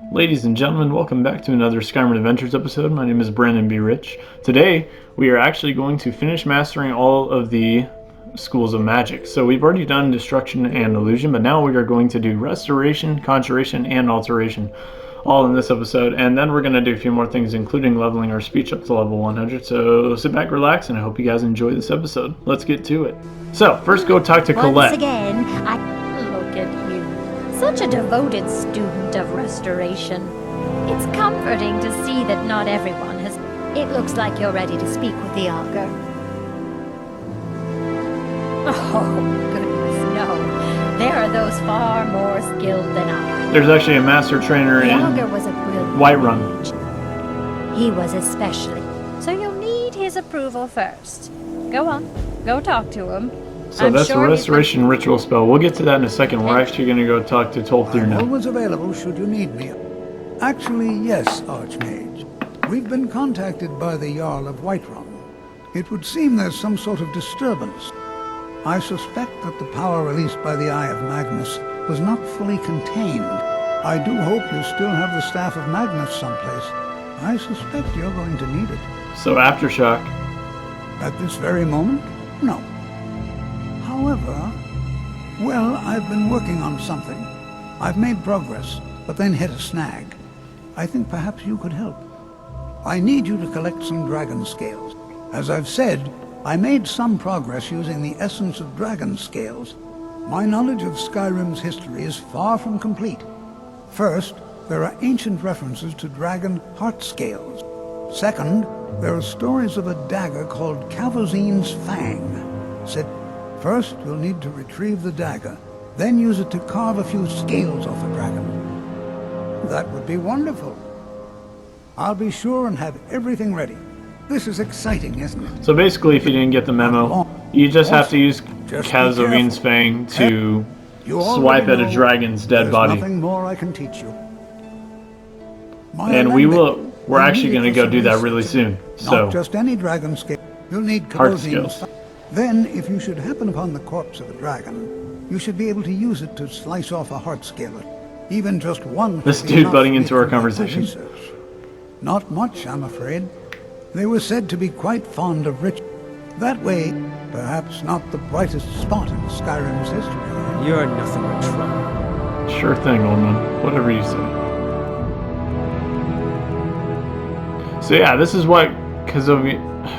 Ladies and gentlemen, welcome back to another Skyrim Adventures episode. My name is Brandon B. Rich. Today, we are actually going to finish mastering all of the schools of magic. So we've already done Destruction and Illusion, but now we are going to do Restoration, Conjuration, and Alteration, all in this episode. And then we're going to do a few more things, including leveling our speech up to level 100. So sit back, relax, and I hope you guys enjoy this episode. Let's get to it. So, first go talk to Colette. Once again, look at you. Such a devoted student of restoration. It's comforting to see that not everyone has... It looks like you're ready to speak with the Augur. Oh, goodness, no. There are those far more skilled than I. There's actually a master trainer the in Augur was a brilliant Whiterun. He was especially. So you'll need his approval first. Go on, go talk to him. So I'm that's sure a restoration ritual spell. We'll get to that in a second. We're actually going to go talk to Toph I'm now. always available should you need me. Actually, yes, Archmage. We've been contacted by the Jarl of Whiterun. It would seem there's some sort of disturbance. I suspect that the power released by the Eye of Magnus was not fully contained. I do hope you still have the Staff of Magnus someplace. I suspect you're going to need it. So Aftershock. At this very moment? No. However, well, I've been working on something. I've made progress, but then hit a snag. I think perhaps you could help. I need you to collect some dragon scales. As I've said, I made some progress using the essence of dragon scales. My knowledge of Skyrim's history is far from complete. First, there are ancient references to dragon heart scales. Second, there are stories of a dagger called Calvozine's Fang. First, you'll need to retrieve the dagger, then use it to carve a few scales off a dragon. That would be wonderful. I'll be sure and have everything ready. This is exciting, isn't it? So basically, if you didn't get the memo, you just have to use Calvozine's Fang to swipe at a dragon's dead body. Nothing more I can teach you. And we're actually going to go do that really soon. So, not just any dragon scale. You'll need heart Calvozine's. skills. Then, if you should happen upon the corpse of a dragon, you should be able to use it to slice off a heart scale. Even just one. This dude butting into our conversation. Not much, I'm afraid. They were said to be quite fond of rich. That way, perhaps not the brightest spot in Skyrim's history. You're nothing but trouble. Sure thing, old man. Whatever you say. So yeah, this is what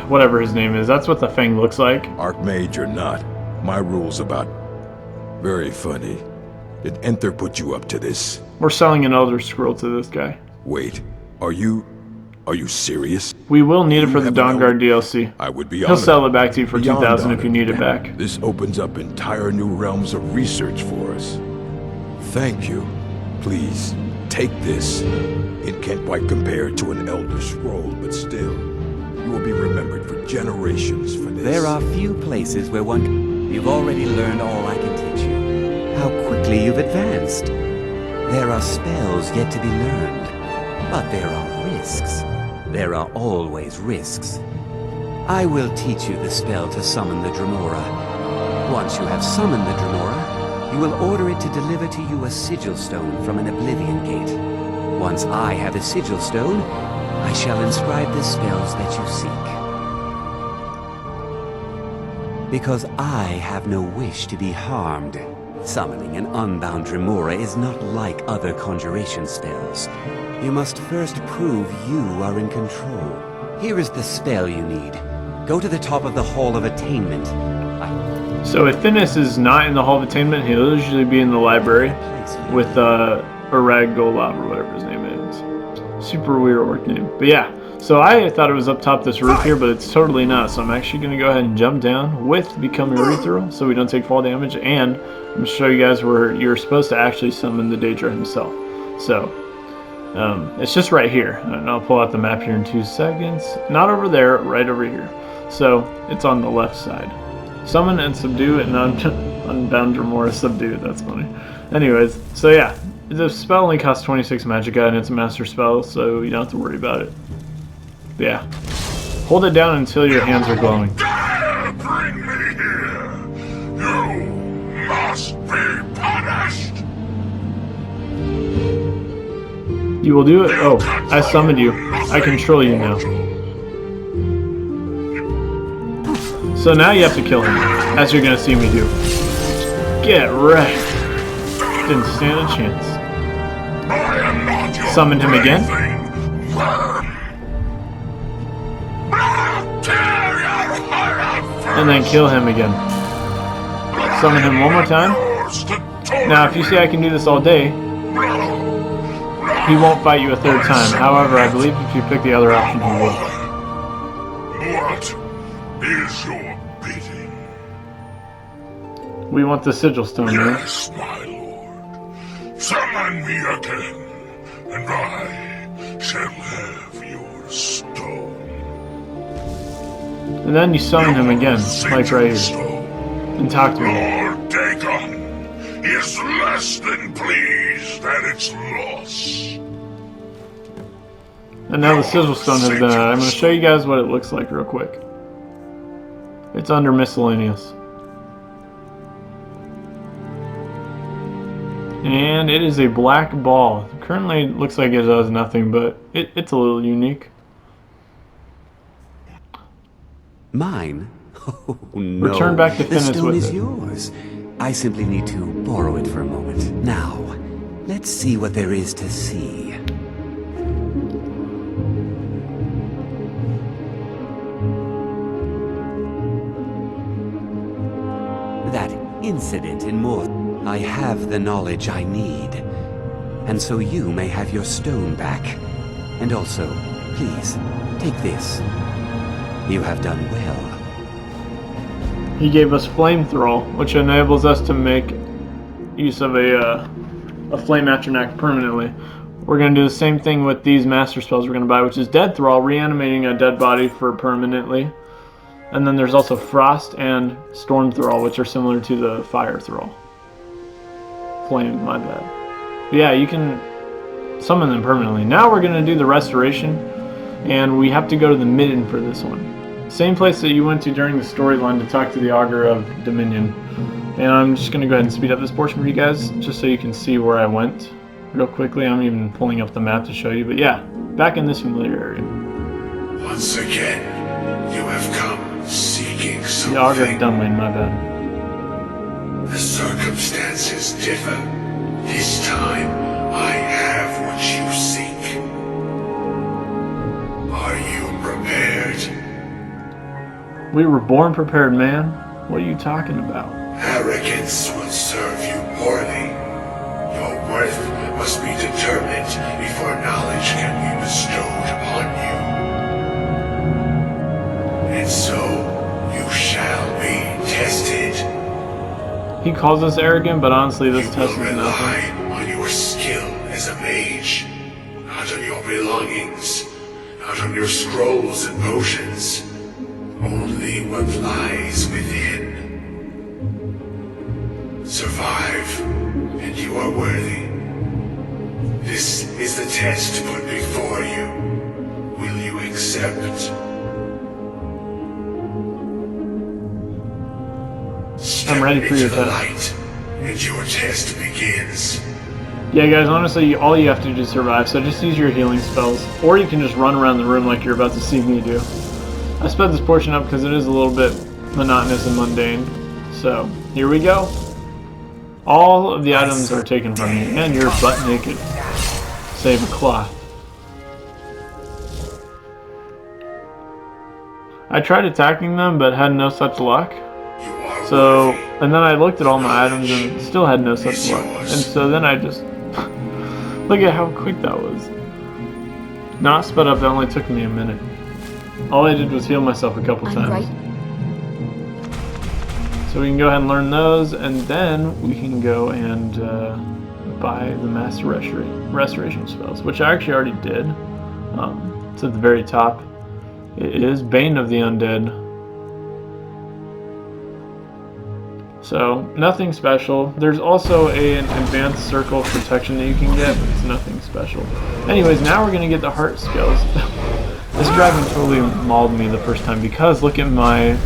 whatever his name is, that's what the Fang looks like. Archmage or not, my rule's about... Very funny. Did Enther put you up to this? We're selling an Elder Scroll to this guy. Wait, are you serious? We will need it for the Dawnguard DLC. I would be He'll honored. sell it back to you for Beyond 2,000 if you honored. need it back. This opens up entire new realms of research for us. Thank you. Please, take this. It can't quite compare to an Elder Scroll, but still, you will be remembered for generations for this. There are few places where one... You've already learned all I can teach you. How quickly you've advanced. There are spells yet to be learned. But there are risks. There are always risks. I will teach you the spell to summon the Dremora. Once you have summoned the Dremora, you will order it to deliver to you a sigil stone from an Oblivion Gate. Once I have a sigil stone, I shall inscribe the spells that you seek. Because I have no wish to be harmed. Summoning an unbound Dremora is not like other conjuration spells. You must first prove you are in control. Here is the spell you need. Go to the top of the Hall of Attainment. So if Finnis is not in the Hall of Attainment, he'll usually be in the library with Arag Golab or whatever his name is. Super weird orc name. But yeah, so I thought it was up top this roof here, but it's totally not. So I'm actually going to go ahead and jump down with Become Urethral so we don't take fall damage. And I'm going to show you guys where you're supposed to actually summon the Daedra himself. So it's just right here. And I'll pull out the map here in 2 seconds. Not over there, right over here. So it's on the left side. Summon and subdue and unbound Dremora subdue. That's funny. Anyways, so yeah, the spell only costs 26 magicka and it's a master spell, so you don't have to worry about it. But yeah, hold it down until your hands are glowing. Dare bring me here! You must be punished! You will do it? Oh, I summoned you. I control you now. So now you have to kill him, as you're gonna see me do. Get wrecked. Didn't stand a chance. Summon him again. And then kill him again. Summon him one more time. Now, if you see I can do this all day, he won't fight you a third time. However, I believe if you pick the other option, he will. What is your bidding? We want the sigil stone, man. Yes, my lord. Summon me again, and I shall have your stone. And then you summon him again, like right here. Stone. And talk to me. Lord Dagon is less than pleased at its loss. And now the sigil stone has been out. I'm going to show you guys what it looks like real quick. It's under miscellaneous. And it is a black ball. Currently it looks like it does nothing, but it's a little unique. Mine? Oh, no. Return back to The Finis stone with is it. yours. I simply need to borrow it for a moment. Now, let's see what there is to see. That incident in Morth, I have the knowledge I need. And so you may have your stone back. And also, please, take this. You have done well. He gave us Flamethrower, which enables us to make use of a Flame Atronach permanently. We're going to do the same thing with these master spells we're going to buy, which is Dead Thrall, reanimating a dead body for permanently. And then there's also Frost and Storm Thrall, which are similar to the Fire Thrall. Flame, my bad. But yeah, you can summon them permanently. Now we're going to do the Restoration, and we have to go to the Midden for this one. Same place that you went to during the storyline to talk to the Augur of Dominion. And I'm just going to go ahead and speed up this portion for you guys, just so you can see where I went real quickly. I'm even pulling up the map to show you. But yeah, back in this familiar area. Once again, you have come seeking something. The Augur of Dunlane, my bad. The circumstances differ. This time, I have what you seek. Are you prepared? We were born prepared, man. What are you talking about? Arrogance will serve you poorly. Your worth must be determined before knowledge can be bestowed upon you. And so, you shall be tested. He calls us arrogant, but honestly, this You test will is rely nothing. on your skill as a mage, not on your belongings, not on your scrolls and potions. Only what lies within. Survive, and you are worthy. This is the test put before you. Will you accept? I'm ready for your Step into the test. light, and your test begins. Yeah, guys, honestly, all you have to do is survive, so just use your healing spells. Or you can just run around the room like you're about to see me do. I sped this portion up because it is a little bit monotonous and mundane. So, here we go. All of the items are taken from you, and you're butt naked. Save a cloth. I tried attacking them, but had no such luck. So, and then I looked at all my items and still had no such luck. And so then I just... Look at how quick that was. Not sped up, that only took me a minute. All I did was heal myself a couple times. So we can go ahead and learn those, and then we can go and buy the Master Restoration spells, which I actually already did. It's at the very top. It is Bane of the Undead. So, nothing special. There's also an advanced circle of protection that you can get, but it's nothing special. Anyways, now we're going to get the heart skills. This dragon totally mauled me the first time because look at my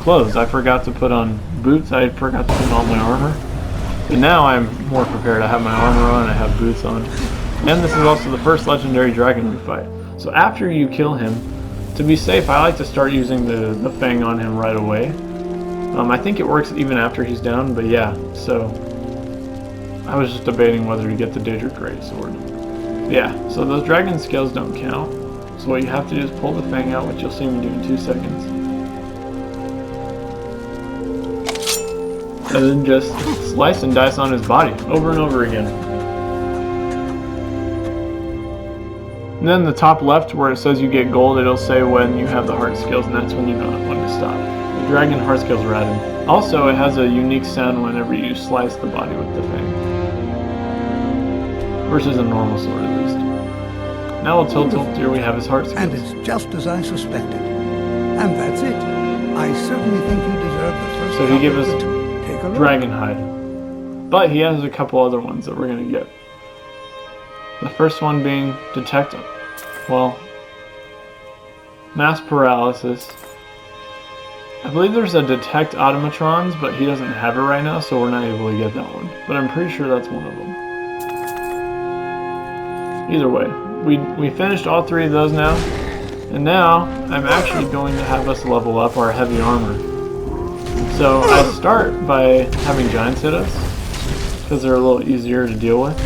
clothes. I forgot to put on boots. I forgot to put on my armor. But now I'm more prepared. I have my armor on. I have boots on. And this is also the first legendary dragon we fight. So after you kill him, to be safe, I like to start using the Fang on him right away. I think it works even after he's down, but yeah, so I was just debating whether to get the Daedric Greatsword. Yeah, so those dragon scales don't count. So what you have to do is pull the Fang out, which you'll see me do in 2 seconds. And then just slice and dice on his body, over and over again. And then the top left, where it says you get gold, it'll say when you have the heart scales, and that's when you know when to stop. The dragon heart scales are added. Also, it has a unique sound whenever you slice the body with the Fang. Versus a normal sword, at least. Now we'll tilt here we have his heart scales. And it's just as I suspected. And that's it. I certainly think you deserve the first. So he gave us Take a look. dragon hide. But he has a couple other ones that we're going to get. The first one being detect, well, mass paralysis. I believe there's a detect automatrons, but he doesn't have it right now, so we're not able to get that one. But I'm pretty sure that's one of them. Either way, we finished all 3 of those now, and now I'm actually going to have us level up our heavy armor. So I start by having giants hit us, because they're a little easier to deal with.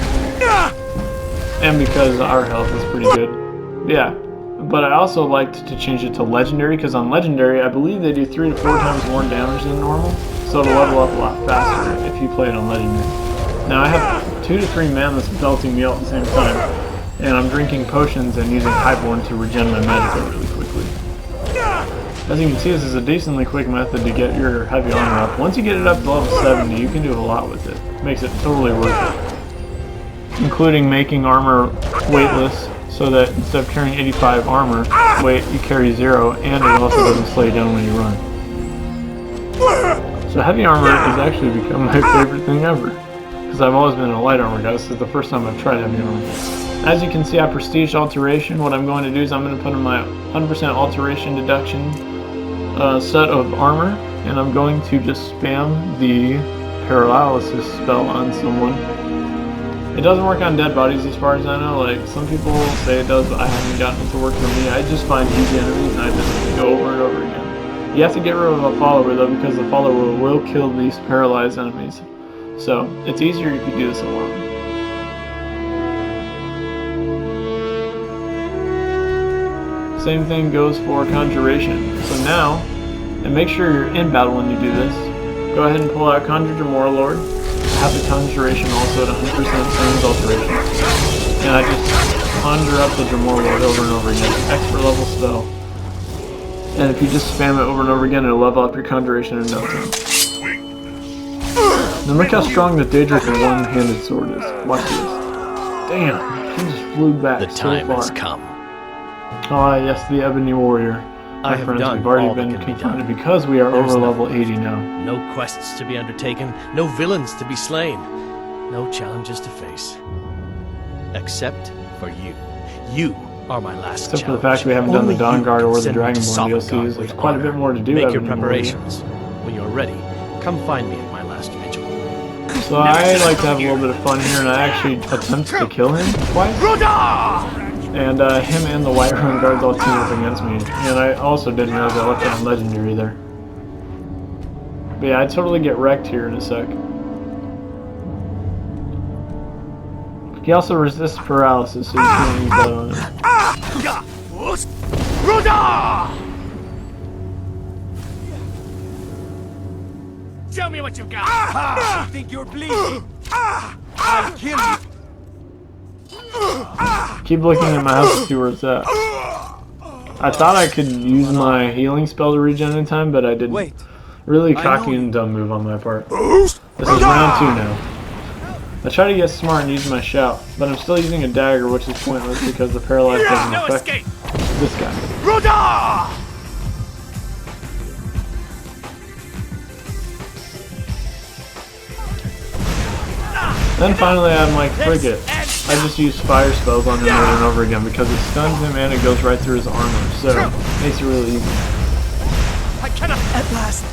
And because our health is pretty good. Yeah, but I also liked to change it to legendary, because on legendary I believe they do 3 to 4 times more damage than normal, so it'll level up a lot faster if you play it on legendary. Now I have 2 to 3 mana that's belting me out at the same time, and I'm drinking potions and using Highborn to regen my magic really quickly. As you can see, this is a decently quick method to get your heavy armor up. Once you get it up to level 70, you can do a lot with it. Makes it totally worth it. Including making armor weightless, so that instead of carrying 85 armor weight, you carry 0, and it also doesn't slow you down when you run. So heavy armor has actually become my favorite thing ever, because I've always been a light armor guy. This is the first time I've tried heavy armor. As you can see, I prestige alteration. What I'm going to do is I'm going to put in my 100% alteration deduction set of armor, and I'm going to just spam the paralysis spell on someone. It doesn't work on dead bodies as far as I know. Like, some people say it does, but I haven't gotten it to work for me. I just find easy enemies and I just go over and over again. You have to get rid of a follower though, because the follower will kill these paralyzed enemies. So it's easier if you do this alone. Same thing goes for Conjuration. So now, and make sure you're in battle when you do this, go ahead and pull out Conjure Jamor Lord. Have the Conjuration also at 100% same as Alteration. And I just conjure up the Jamor Lord over and over again. Expert level spell. And if you just spam it over and over again, it'll level up your Conjuration in no time. And look how strong the Daedric one-handed sword is. Watch this. Damn, he just flew back The so time far. has come. Ah, yes, the Ebony Warrior. I My have friends, done we've already all that been can be confronted done. because we are There's over nothing level 80 now. No quests to be undertaken, no villains to be slain, no challenges to face. Except for you. You are my last Except for the challenge. fact we haven't done the Only Dawn you Guard can or the send me to Dragonborn Sovngarde DLCs. with There's quite a bit honor. more to do. Make your Ebony Warrior. preparations. When you're ready, come find me at my last vigil. So I like to have a little bit of fun here, and I actually attempted to kill him twice. And him and the Whiterun guards all team up against me. And I also didn't realize I left it on legendary there. But yeah, I totally get wrecked here in a sec. He also resists paralysis, so you can't use that on him. Show me what you've got! I think you're bleeding! I'll kill you! Keep looking at my health to see where it's at. I thought I could use my healing spell to regen in time, but I didn't. Wait. Really cocky and dumb move on my part. This is round 2 now. I try to get smart and use my shout, but I'm still using a dagger, which is pointless because the paralyzed doesn't affect this guy. Then finally I have my frigate. I just use fire spells on him over and over again because it stuns him and it goes right through his armor, so it makes it really easy. I cannot at last!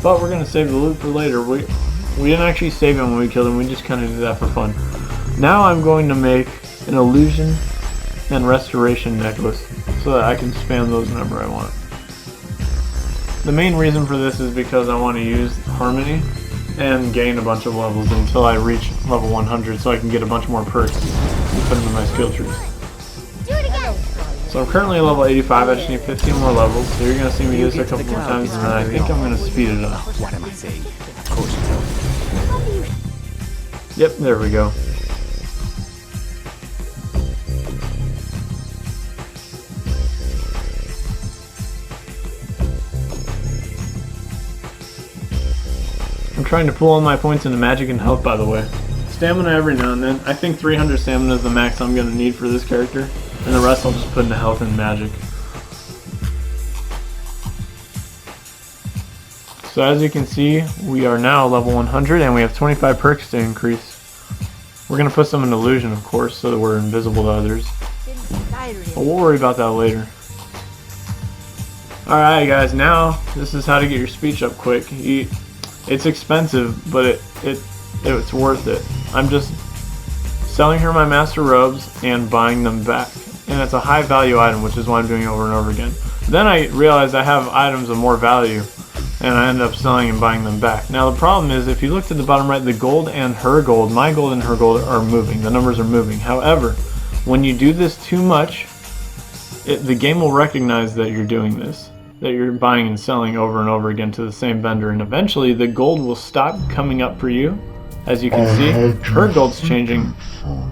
But we're gonna save the loot for later. We didn't actually save him when we killed him, we just kinda did that for fun. Now I'm going to make an illusion and restoration necklace so that I can spam those whenever I want. The main reason for this is because I want to use Harmony and gain a bunch of levels until I reach level 100 so I can get a bunch more perks and put them in my skill trees. So I'm currently level 85, I just need 15 more levels, so you're going to see me do this a couple more times and then I think I'm going to speed it up. What am I saying? Of course you don't. Yep, there we go. I'm trying to pull all my points into magic and health, by the way. Stamina every now and then. I think 300 stamina is the max I'm going to need for this character, and the rest I'll just put into health and magic. So as you can see, we are now level 100 and we have 25 perks to increase. We're going to put some in illusion, of course, so that we're invisible to others. But we'll worry about that later. Alright guys, now this is how to get your speech up quick. It's expensive, but it's worth it. I'm just selling her my master robes and buying them back. And it's a high value item, which is why I'm doing it over and over again. Then I realized I have items of more value, and I end up selling and buying them back. Now the problem is, if you look to the bottom right, the gold and her gold, my gold and her gold are moving. The numbers are moving. However, when you do this too much, the game will recognize that you're doing this, that you're buying and selling over and over again to the same vendor, and eventually the gold will stop coming up for you. As you can see, her gold's changing,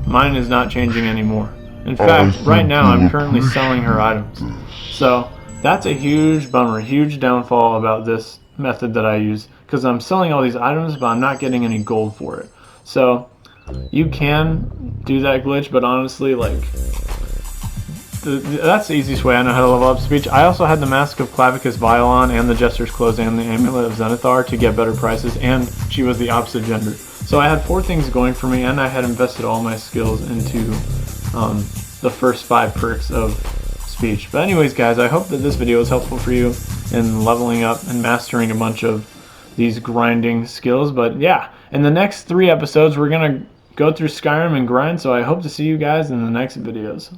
mine is not changing anymore. In fact, right now I'm currently selling her items. So that's a huge bummer, huge downfall about this method that I use, because I'm selling all these items but I'm not getting any gold for it. So you can do that glitch, but honestly, like, that's the easiest way I know how to level up speech. I also had the Mask of Clavicus Violon and the Jester's Clothes and the Amulet of Zenithar to get better prices, and she was the opposite gender. So I had 4 things going for me, and I had invested all my skills into the first 5 perks of speech. But anyways guys, I hope that this video was helpful for you in leveling up and mastering a bunch of these grinding skills. But yeah, in the next 3 episodes we're going to go through Skyrim and grind, so I hope to see you guys in the next videos.